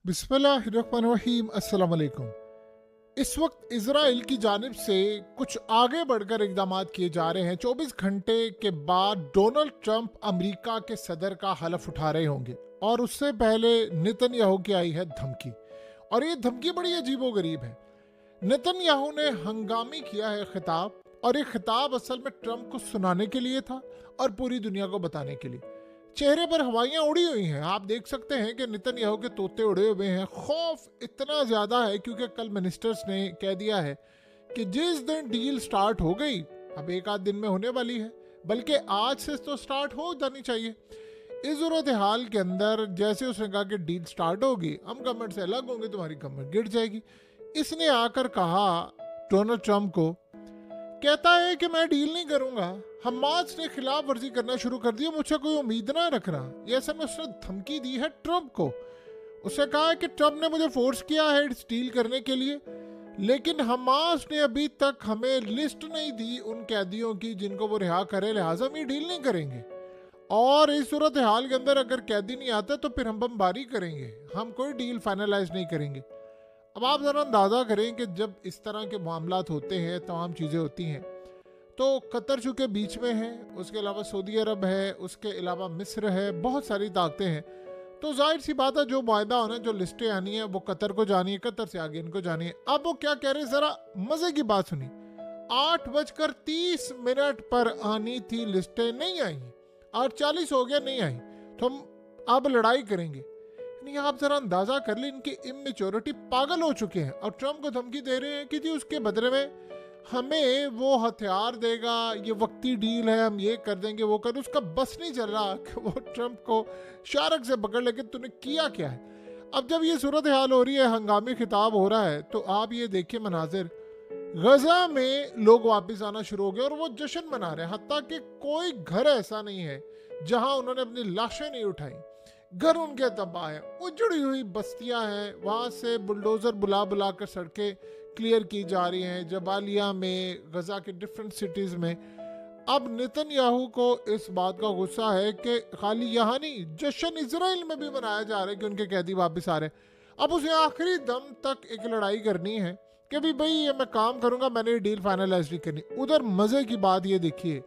बिस्मिल्लाहिर्रहमानिर्रहीम। अस्सलाम वालेकुम। इस वक्त इजराइल की जानिब से कुछ आगे बढ़कर इकदाम किए जा रहे हैं। 24 घंटे के बाद डोनाल्ड ट्रंप अमेरिका के सदर का हलफ उठा रहे होंगे और उससे पहले नेतन्याहू की आई है धमकी, और ये धमकी बड़ी अजीबोगरीब है। नेतन्याहू ने हंगामी किया है खिताब, और ये खिताब असल में ट्रंप को सुनाने के लिए था और पूरी दुनिया को बताने के लिए। चेहरे पर हवाइयां उड़ी हुई हैं। आप देख सकते हैं कि नेतन्याहू के तोते उड़े हुए हैं। खौफ इतना ज्यादा है क्योंकि कल मिनिस्टर्स ने कह दिया है कि जिस दिन डील स्टार्ट हो गई, अब एक आध दिन में होने वाली है, बल्कि आज से तो स्टार्ट हो जानी चाहिए। इस सूरत हाल के अंदर जैसे उसने कहा कि डील स्टार्ट होगी, हम गवर्नमेंट से अलग होंगे, तुम्हारी गवर्नमेंट गिर जाएगी। इसने आकर कहा डोनाल्ड ट्रंप को, कहता है कि मैं डील नहीं करूंगा। हमास ने खिलाफ वर्जी करना शुरू कर दी, मुझसे कोई उम्मीद ना रखना। ये असल में उसने धमकी दी है ट्रंप को। उसने कहा है कि ट्रंप ने मुझे फोर्स किया है डील करने के लिए, लेकिन हमास ने अभी तक हमें लिस्ट नहीं दी उन कैदियों की जिनको वो रिहा करे, लिहाजा हम ये डील नहीं करेंगे। और इस सूरत हाल के अंदर अगर कैदी नहीं आता तो फिर हम बमबारी करेंगे, हम कोई डील फाइनलाइज नहीं करेंगे। अब आप ज़रा अंदाज़ा करें कि जब इस तरह के मामलात होते हैं, तमाम चीज़ें होती हैं, तो कतर चूँकि बीच में है, उसके अलावा सऊदी अरब है, उसके अलावा मिस्र है, बहुत सारी ताकतें हैं। तो जाहिर सी बात है जो वायदा होना, जो लिस्टें आनी है वो कतर को जानी है, कतर से आगे इनको जानी है। अब वो क्या कह रहे हैं, ज़रा मज़े की बात सुनी। 8:30 पर आनी थी लिस्टें, नहीं आई। 8:40 हो गया, नहीं आई, तो हम अब लड़ाई करेंगे। आप जरा अंदाजा कर लें इनकी इमेच्योरिटी, पागल हो चुके हैं। और ट्रंप को धमकी दे रहे हैं कि जी उसके बदले में हमें वो हथियार देगा, ये वक्ती डील है, हम ये कर देंगे, वो कर। उसका बस नहीं चल रहा कि वो ट्रंप को शारक से पकड़ ले कि तूने किया क्या है। अब जब ये सूरत हाल हो रही है, हंगामी खिताब हो रहा है, तो आप ये देखिए मनाजिर, गजा में लोग वापस आना शुरू हो गए और वो जश्न मना रहे हैं। हत्ता कि कोई घर ऐसा नहीं है जहां उन्होंने अपनी लाशें नहीं उठाई। घर उनके तबाह है, उजड़ी हुई बस्तियां हैं, वहां से बुलडोजर बुला बुला कर सड़कें क्लियर की जा रही हैं, जबालिया में, गजा के डिफरेंट सिटीज में। अब नेतन्याहू को इस बात का गुस्सा है कि खाली यहाँ नहीं, जश्न इजराइल में भी मनाया जा रहा है कि उनके कैदी वापस आ रहे हैं। अब उसे आखिरी दम तक एक लड़ाई करनी है कि भाई ये मैं काम करूंगा, मैंने ये डील फाइनलाइज नहीं करनी। उधर मजे की बात ये देखिए,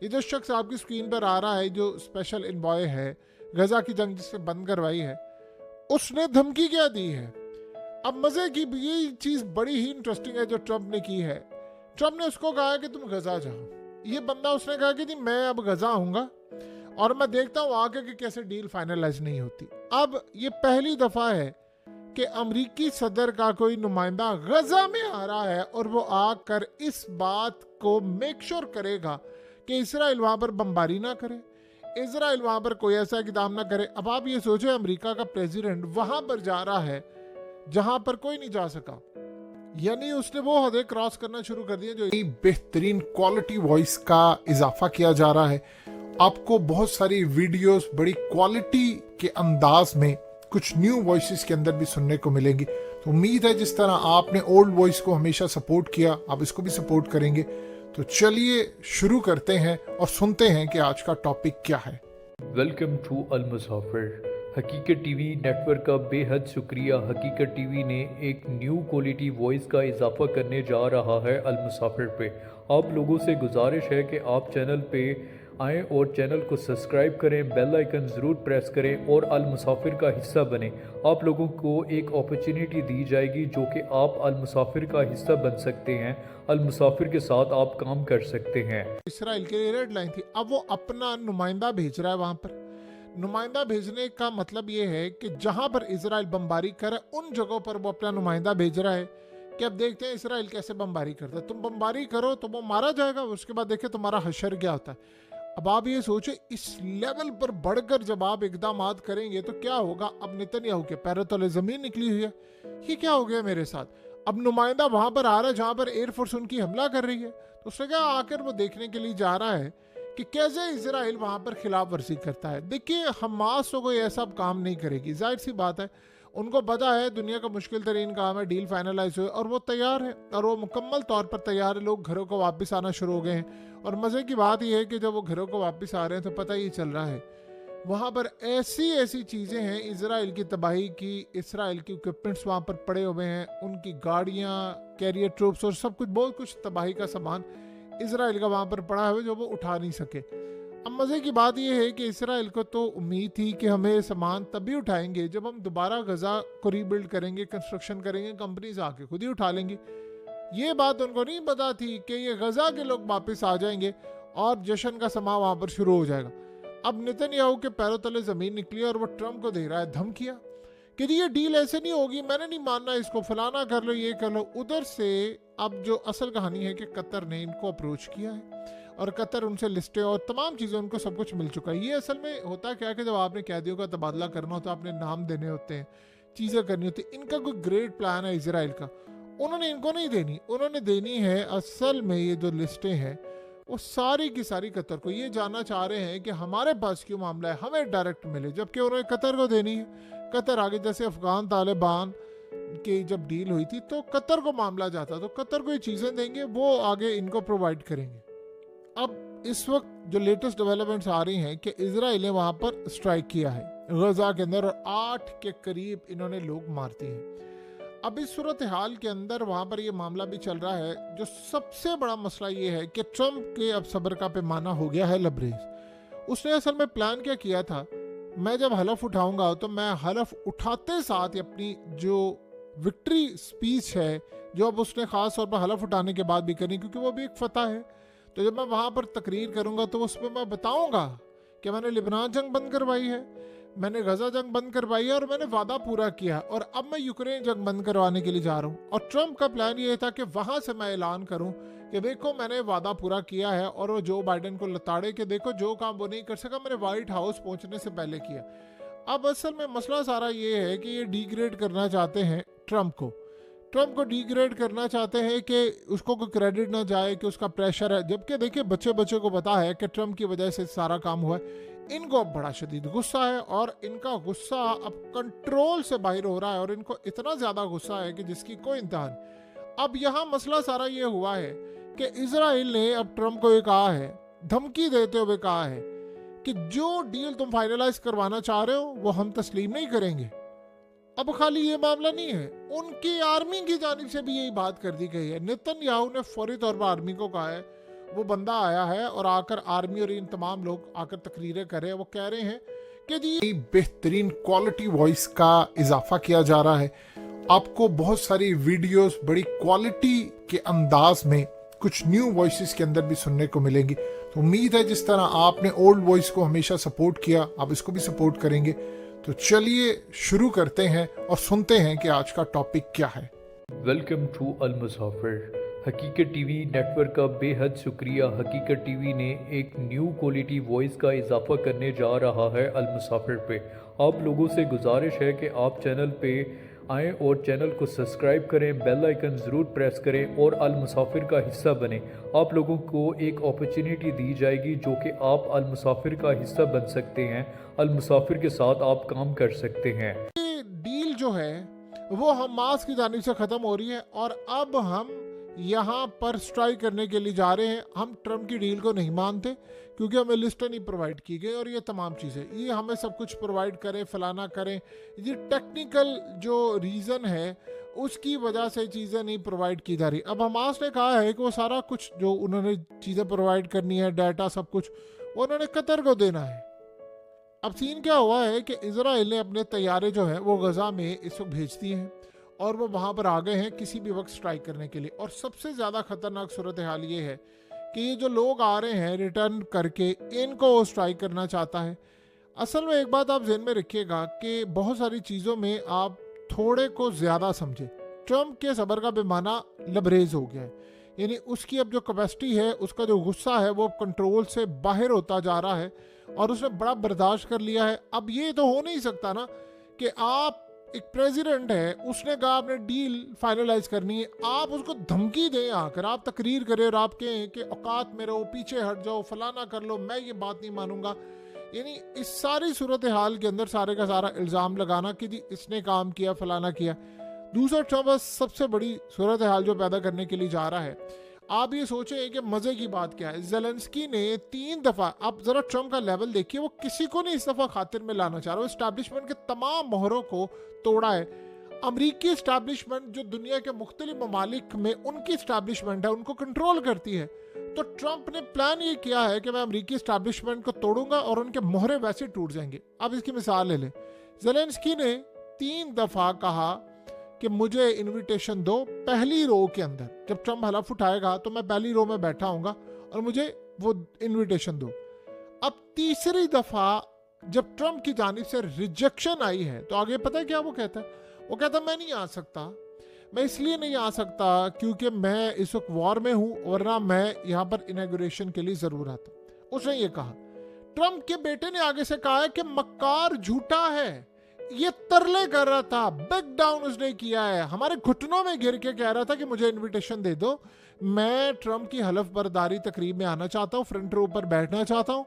ये जो शख्स आपकी स्क्रीन पर आ रहा है, जो स्पेशल इन्वॉय है, गजा की जंग जिससे बंद करवाई है, उसने धमकी क्या दी है। अब मजे की ये चीज बड़ी ही इंटरेस्टिंग है जो ट्रंप ने की है। ट्रंप ने उसको कहा कि तुम गजा जाओ। ये बंदा उसने कहा कि मैं अब गजा आऊंगा और मैं देखता हूं आगे कि कैसे डील फाइनलाइज नहीं होती। अब ये पहली दफा है कि अमरीकी सदर का कोई नुमाइंदा गजा में आ रहा है और वो आकर इस बात को मेक श्योर करेगा कि इसराइल वहां पर बमबारी ना करे, इजराइल वहां पर कोई ऐसा इकदाम ना करे। अब आप ये सोचो, अमेरिका का प्रेसिडेंट वहां पर जा रहा है जहां पर कोई नहीं जा सका, यानी उसने वो हदें क्रॉस करना शुरू कर दिया। जो बेहतरीन क्वालिटी वॉइस का इजाफा किया जा रहा है, आपको बहुत सारी वीडियोस बड़ी क्वालिटी के अंदाज में कुछ न्यू वॉइसेस के अंदर भी सुनने को मिलेंगी। तो उम्मीद है जिस तरह आपने ओल्ड वॉइस को हमेशा सपोर्ट किया, आप इसको भी सपोर्ट करेंगे। तो चलिए शुरू करते हैं और सुनते हैं कि आज का टॉपिक क्या है। वेलकम टू अल मुसाफिर। हकीकत टीवी नेटवर्क का बेहद शुक्रिया। हकीकत टीवी ने एक न्यू क्वालिटी वॉइस का इजाफा करने जा रहा है अल मुसाफिर पे। आप लोगों से गुजारिश है कि आप चैनल पे आएँ और चैनल को सब्सक्राइब करें, बेल आइकन ज़रूर प्रेस करें और अल मुसाफिर का हिस्सा बने। आप लोगों को एक अपॉर्चुनिटी दी जाएगी जो कि आप अल मुसाफिर का हिस्सा बन सकते हैं। अल मुसाफिर के साथ आप काम कर सकते हैं। इसराइल के लिए रेड लाइन थी, अब वो अपना नुमाइंदा भेज रहा है वहां पर। नुमाइंदा भेजने का मतलब ये है कि जहां पर इसराइल बमबारी करे उन जगहों पर वो अपना नुमाइंदा भेज रहा है कि अब देखते हैं इसराइल कैसे बमबारी करता है। तुम बमबारी करो तो वो मारा जाएगा, उसके बाद देखिए तुम्हारा हशर क्या होता है। अब आप ये सोचे, इस लेवल पर बढ़कर जब आप इकदाम करेंगे तो क्या होगा। अब नेतन्याहू के पैरों तले जमीन निकली हुई है, ये क्या हो गया मेरे साथ। अब नुमाइंदा वहां पर आ रहा है जहां पर एयरफोर्स उनकी हमला कर रही है, तो उसने क्या आकर वो देखने के लिए जा रहा है कि कैसे इजराइल वहां पर खिलाफ वर्जी करता है। देखिए हमास तो कोई ऐसा काम नहीं करेगी, जाहिर सी बात है। उनको पता है दुनिया का मुश्किल तरीन काम है डील फाइनलाइज हुए, और वो तैयार है और वो मुकम्मल तौर पर तैयार है। लोग घरों को वापस आना शुरू हो गए हैं। और मज़े की बात यह है कि जब वो घरों को वापस आ रहे हैं तो पता ही चल रहा है वहाँ पर ऐसी ऐसी चीज़ें हैं इसराइल की तबाही की, इसराइल के इक्विपमेंट्स वहाँ पर पड़े हुए हैं, उनकी गाड़ियाँ, कैरियर ट्रूप्स और सब कुछ, बहुत कुछ तबाही का सामान इसराइल का वहाँ पर पड़ा है जो वो उठा नहीं सके। अब मज़े की बात यह है कि इसराइल को तो उम्मीद थी कि हमें सामान तभी उठाएंगे जब हम दोबारा गज़ा को रीबिल्ड करेंगे, कंस्ट्रक्शन करेंगे, कंपनीज आके खुद ही उठा लेंगी। ये बात उनको नहीं पता थी कि ये गज़ा के लोग वापस आ जाएंगे और जश्न का समा वहाँ पर शुरू हो जाएगा। अब नेतन्याहू के पैरों तले ज़मीन निकली और वो ट्रम्प को दे रहा है धमकियाँ कि ये डील ऐसे नहीं होगी, मैंने नहीं मानना इसको, फलाना कर लो, ये कर लो। उधर से अब जो असल कहानी है कि कतर ने इनको अप्रोच किया है और कतर उनसे लिस्टें और तमाम चीज़ें, उनको सब कुछ मिल चुका है। ये असल में होता क्या है कि जब आपने कैदियों का तबादला करना होता है, आपने नाम देने होते हैं, चीज़ें करनी होती है, इनका कोई ग्रेट प्लान है इसराइल का, उन्होंने इनको नहीं देनी, उन्होंने देनी है असल में ये जो लिस्टें हैं वो सारी की सारी कतर को। ये जानना चाह रहे हैं कि हमारे पास क्यों मामला है, हमें डायरेक्ट मिले, जबकि उन्होंने कतर को देनी है। कतर आगे जैसे अफगान तालिबान की जब डील हुई थी तो कतर को मामला जाता, तो कतर को ये चीज़ें देंगे, वो आगे इनको प्रोवाइड करेंगे। अब इस वक्त जो लेटेस्ट डेवलपमेंट्स आ रही हैं कि इजराइल ने वहाँ पर स्ट्राइक किया है गजा के अंदर और 8 के करीब इन्होंने लोग मार दिए हैं। अब इस सूरत हाल के अंदर वहाँ पर ये मामला भी चल रहा है। जो सबसे बड़ा मसला ये है कि ट्रम्प के अब सब्र का पैमाना हो गया है लबरेज। उसने असल में प्लान क्या किया था, मैं जब हलफ उठाऊंगा तो मैं हलफ उठाते साथ ही अपनी जो विक्ट्री स्पीच है, जो अब उसने ख़ास तौर पर हलफ उठाने के बाद भी करनी, क्योंकि वो भी एक फतह है, तो जब मैं वहाँ पर तकरीर करूँगा तो उसमें मैं बताऊँगा कि मैंने लिबनान जंग बंद करवाई है, मैंने गजा जंग बंद करवाई है और मैंने वादा पूरा किया और अब मैं यूक्रेन जंग बंद करवाने के लिए जा रहा हूँ। और ट्रम्प का प्लान ये था कि वहाँ से मैं ऐलान करूँ कि देखो मैंने वादा पूरा किया है, और वो जो बाइडेन को लताड़े के देखो जो काम वो नहीं कर सका मैंने व्हाइट हाउस पहुँचने से पहले किया। अब असल में मसला सारा ये है कि ये डिग्रेड करना चाहते हैं ट्रम्प को डिग्रेड करना चाहते हैं कि उसको कोई क्रेडिट ना जाए कि उसका प्रेशर है, जबकि देखिए बच्चे को पता है कि ट्रम्प की वजह से सारा काम हुआ है। इनको अब बड़ा शदीद गुस्सा है और इनका गुस्सा अब कंट्रोल से बाहर हो रहा है और इनको इतना ज़्यादा गुस्सा है कि जिसकी कोई इंतहा नहीं। अब यहाँ मसला सारा ये हुआ है कि इजराइल ने अब ट्रम्प को ये कहा है, धमकी देते हुए कहा है कि जो डील तुम फाइनलाइज करवाना चाह रहे हो वो हम तस्लीम नहीं करेंगे। अब खाली ये मामला नहीं है, उनकी आर्मी की जानिब से भी यही बात कर दी गई है। नेतन्याहू ने फौरी तौर पर आर्मी को कहा है, वो बंदा आया है और आकर आर्मी और इन तमाम लोग आकर तकरीरें कर रहे हैं, वो कह रहे हैं कि जी बेहतरीन क्वालिटी वॉइस का इजाफा किया जा रहा है, आपको बहुत सारी वीडियोस बड़ी क्वालिटी के अंदाज में कुछ न्यू वॉइसेस के अंदर भी सुनने को मिलेंगी। तो उम्मीद है जिस तरह आपने ओल्ड वॉइस को हमेशा सपोर्ट किया आप इसको भी सपोर्ट करेंगे। तो चलिए शुरू करते हैं और सुनते हैं कि आज का टॉपिक क्या है। वेलकम टू अल मुसाफिर। हकीकत टीवी नेटवर्क का बेहद शुक्रिया। हकीकत टीवी ने एक न्यू क्वालिटी वॉइस का इजाफा करने जा रहा है अल मुसाफिर पे। आप लोगों से गुजारिश है कि आप चैनल पे आएँ और चैनल को सब्सक्राइब करें, बेल आइकन ज़रूर प्रेस करें और अल मुसाफिर का हिस्सा बने। आप लोगों को एक अपॉर्चुनिटी दी जाएगी जो कि आप अल मुसाफिर का हिस्सा बन सकते हैं, अल मुसाफिर के साथ आप काम कर सकते हैं। ये डील जो है वो हमास की जानिब से ख़त्म हो रही है और अब हम यहाँ पर स्ट्राइक करने के लिए जा रहे हैं। हम ट्रम्प की डील को नहीं मानते क्योंकि हमें लिस्टें नहीं प्रोवाइड की गई और ये तमाम चीज़ें, ये हमें सब कुछ प्रोवाइड करें, फलाना करें, ये टेक्निकल जो रीज़न है उसकी वजह से चीज़ें नहीं प्रोवाइड की जा रही। अब हमास ने कहा है कि वो सारा कुछ जो उन्होंने चीज़ें प्रोवाइड करनी है, डाटा सब कुछ, वो उन्होंने कतर को देना है। अब सीन क्या हुआ है कि इजराइल ने अपने तैयारे जो हैं वो गजा में इस वक्त भेज दिए हैं और वो वहाँ पर आ गए हैं किसी भी वक्त स्ट्राइक करने के लिए। और सबसे ज़्यादा ख़तरनाक सूरत हाल ये है कि ये जो लोग आ रहे हैं रिटर्न करके, इनको वो स्ट्राइक करना चाहता है। असल में एक बात आप ज़हन में रखिएगा कि बहुत सारी चीज़ों में आप थोड़े को ज़्यादा समझे। ट्रम्प के सब्र का पैमाना लबरेज हो गया है, यानी उसकी अब जो कैपेसिटी है, उसका जो गुस्सा है वो कंट्रोल से बाहर होता जा रहा है और उसने बड़ा बर्दाश्त कर लिया है। अब ये तो हो नहीं सकता ना कि आप एक प्रेसिडेंट है, उसने कहा आपने डील फाइनलाइज करनी है, आप उसको धमकी दें, आकर आप तकरीर करें और आप कहें कि औकात में रहो, पीछे हट जाओ, फलाना कर लो, मैं ये बात नहीं मानूंगा। यानी इस सारी सूरत हाल के अंदर सारे का सारा इल्ज़ाम लगाना कि जी इसने काम किया, फलाना किया। दूसरा ट्रम्प सबसे बड़ी सूरत हाल जो पैदा करने के लिए जा रहा है, आप ये सोचें कि मजे की बात क्या है, जेलेंस्की ने 3 दफा, आप जरा ट्रम्प का लेवल देखिए, वो किसी को नहीं इस दफा खातिर में लाना चाह रहा, वो एस्टैब्लिशमेंट के तमाम मोहरों को तोड़ा है। अमरीकी एस्टैब्लिशमेंट जो दुनिया के मुख्तलिफ ममालिक में उनकी एस्टैब्लिशमेंट है उनको कंट्रोल करती है, तो ट्रंप ने प्लान ये किया है कि मैं अमरीकी एस्टैब्लिशमेंट को तोड़ूंगा और उनके मोहरे वैसे टूट जाएंगे। अब इसकी मिसाल ले लें, जेलेंस्की ने 3 दफा कहा कि मुझे इनविटेशन दो पहली रो के अंदर, जब ट्रंप हलफ उठाएगा तो मैं पहली रो में बैठा हूंगा और मुझे वो इनविटेशन दो। अब तीसरी दफा जब ट्रंप की जानिब से रिजेक्शन आई है तो आगे पता है क्या वो कहता है, वो कहता मैं नहीं आ सकता, मैं इसलिए नहीं आ सकता क्योंकि मैं इस वक्त वॉर में हूं, वरना मैं यहाँ पर इनॉग्रेशन के लिए जरूर आता। उसने ये कहा। ट्रंप के बेटे ने आगे से कहा है कि मक्कार झूठा है, ये तरले कर रहा था, बैक डाउन उसने किया है, हमारे घुटनों में गिर के कह रहा था कि मुझे इनविटेशन दे दो, मैं ट्रंप की हलफ बर्दारी तकरीब में आना चाहता हूँ, फ्रंट रो पर बैठना चाहता हूँ,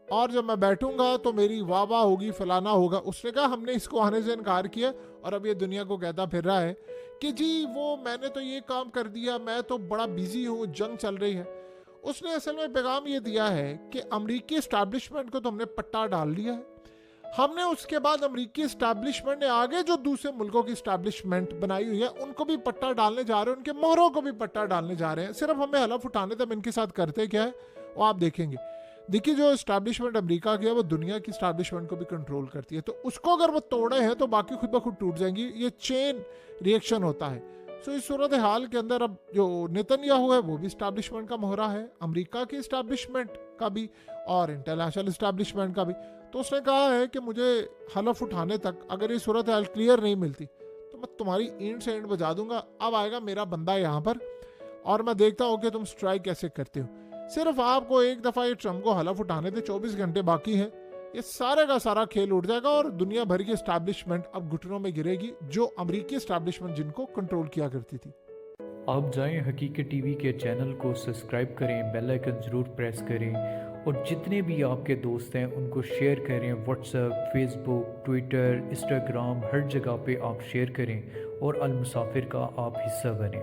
और जब मैं बैठूंगा तो मेरी वाह वाह होगी, फलाना होगा। उसने कहा हमने इसको आने से इनकार किया और अब ये दुनिया को कहता फिर रहा है कि जी वो मैंने तो ये काम कर दिया, मैं तो बड़ा बिजी हूँ, जंग चल रही है। उसने असल में पैगाम ये दिया है कि अमरीकी एस्टैब्लिशमेंट को तो हमने पट्टा डाल दिया है, हमने उसके बाद अमरीकी एस्टैब्लिशमेंट ने आगे जो दूसरे मुल्कों की एस्टैब्लिशमेंट बनाई हुई है उनको भी पट्टा डालने जा रहे हैं, उनके मोहरों को भी पट्टा डालने जा रहे हैं। सिर्फ हमें हलफ उठाने तक इनके साथ करते क्या है वो आप देखेंगे। देखिए जो एस्टैब्लिशमेंट अमेरिका की है वो दुनिया की एस्टैब्लिशमेंट को भी कंट्रोल करती है, तो उसको अगर वो तोड़े हैं तो बाकी खुद ब खुद टूट जाएंगी, ये चेन रिएक्शन होता है। सो इस सूरत हाल के अंदर अब जो नेतन्याहू है वो भी एस्टैब्लिशमेंट का मोहरा है, अमेरिका की एस्टैब्लिशमेंट का भी और इंटरनेशनल एस्टैब्लिशमेंट का भी। तो उसने कहा है कि मुझे हलफ उठाने तक अगर ये सूरत हाल क्लियर नहीं मिलती तो मैं तुम्हारी ईंट से ईंट बजा दूंगा, अब आएगा मेरा बंदा यहाँ पर और मैं देखता हूँ कि तुम स्ट्राइक कैसे करते हो। सिर्फ आपको एक दफ़ा ये ट्रम्प को हलफ उठाने थे, 24 घंटे बाकी हैं, ये सारे का सारा खेल उठ जाएगा और दुनिया भर की एस्टैब्लिशमेंट अब घुटनों में गिरेगी, जो अमेरिकी एस्टैब्लिशमेंट जिनको कंट्रोल किया करती थी। आप जाएं हकीकत टीवी के चैनल को सब्सक्राइब करें, बेल आइकन ज़रूर प्रेस करें और जितने भी आपके दोस्त हैं उनको शेयर करें, व्हाट्सएप, फेसबुक, ट्विटर, इंस्टाग्राम, हर जगह पे आप शेयर करें और अल मुसाफिर का आप हिस्सा बनें।